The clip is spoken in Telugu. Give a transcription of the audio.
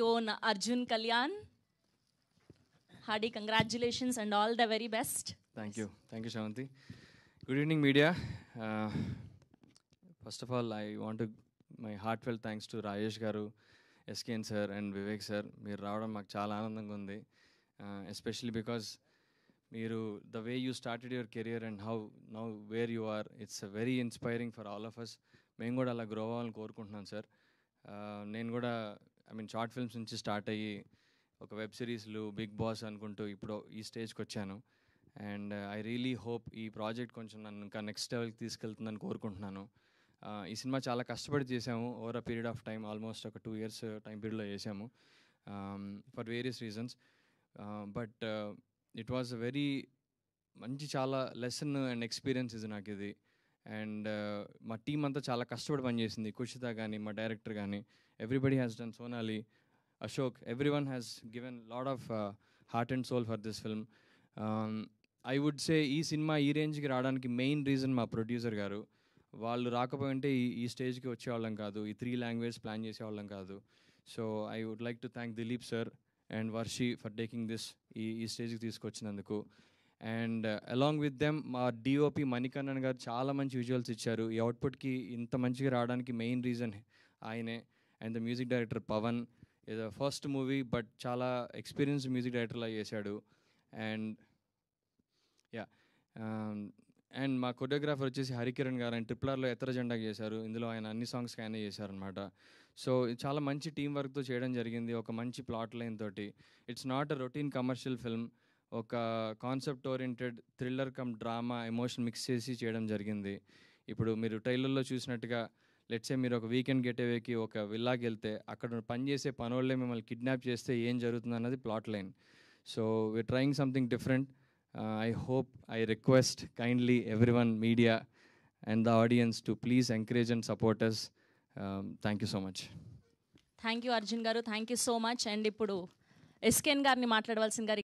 own Arjun Kalyan. Hearty congratulations and all the very best. Thank you, Shamanti. Good evening, media. First of all, I want to my heartfelt thanks to Rajesh Garu, SKN sir and Vivek sir. మీరు రావడం మాకు చాలా ఆనందంగా ఉంది, especially because మీరు the way you started your career and how now where you are, it's a very inspiring for all of us. మేము కూడా అలా గ్రో అవ్వాలని కోరుకుంటున్నాను సార్. నేను కూడా షార్ట్ ఫిల్మ్స్ నుంచి స్టార్ట్ అయ్యి ఒక వెబ్ సిరీస్లు బిగ్ బాస్ అనుకుంటూ ఇప్పుడు ఈ స్టేజ్కి వచ్చాను. అండ్ ఐ రియలీ హోప్ ఈ ప్రాజెక్ట్ కొంచెం నన్ను ఇంకా నెక్స్ట్ లెవెల్కి తీసుకెళ్తుందని కోరుకుంటున్నాను. ఈ సినిమా చాలా కష్టపడి చేసాము, over a period of time, almost ఒక 2 years టైం పీరియడ్లో చేసాము for various reasons. But it was a very మంచి చాలా లెసన్ అండ్ ఎక్స్పీరియన్స్ ఇది నాకు ఇది. అండ్ మా టీం అంతా చాలా కష్టపడి పనిచేసింది, కుషిత కానీ మా డైరెక్టర్ కానీ, everybody has done, Sonali, Ashok, everyone has given a lot of heart and soul for this film. I would say ఈ సినిమా ఈ రేంజ్కి రావడానికి మెయిన్ రీజన్ మా ప్రొడ్యూసర్ గారు. వాళ్ళు రాకపోయింటే ఈ స్టేజ్కి వచ్చేవాళ్ళం కాదు, ఈ 3 languages ప్లాన్ చేసేవాళ్ళం కాదు. So I would like to thank Dileep sir and Varshi for taking this ఈ స్టేజ్కి తీసుకొచ్చినందుకు. అండ్ అలాంగ్ విత్ దెమ్ మా డిఓపి మణికన్నన్ గారు చాలా మంచి విజువల్స్ ఇచ్చారు. ఈ అవుట్పుట్కి ఇంత మంచిగా రావడానికి మెయిన్ రీజన్ ఆయనే. And the music director Pavan, ఇది ఫస్ట్ మూవీ బట్ చాలా ఎక్స్పీరియన్స్డ్ మ్యూజిక్ డైరెక్టర్లా చేశాడు. అండ్ అండ్ మా కొరియోగ్రాఫర్ వచ్చేసి హరికిరణ్ గారు, ఆయన RRRలో ఎత్తర జెండాకి చేశారు. ఇందులో ఆయన అన్ని సాంగ్స్కి ఆయనే చేశారనమాట. సో చాలా మంచి టీం వర్క్తో చేయడం జరిగింది, ఒక మంచి ప్లాట్ లైన్ తోటి. It's not a routine commercial film, ఒక concept oriented thriller cum drama emotion mix చేసి చేయడం జరిగింది. ఇప్పుడు మీరు ట్రైలర్లో చూసినట్టుగా, లెట్సే మీరు ఒక వీకెండ్ గెటవేకి ఒక విల్లాకి వెళ్తే అక్కడ పనిచేసే పనోళ్ళే మిమ్మల్ని కిడ్నాప్ చేస్తే ఏం జరుగుతుంది అన్నది plot line. So we're trying something different. I hope, I request kindly everyone, media and the audience to please encourage and support us. Thank you so much. Thank you Arjun గారు, thank you so much. And ఇప్పుడు ఎస్కేఎన్ గారిని మాట్లాడవలసిందిగా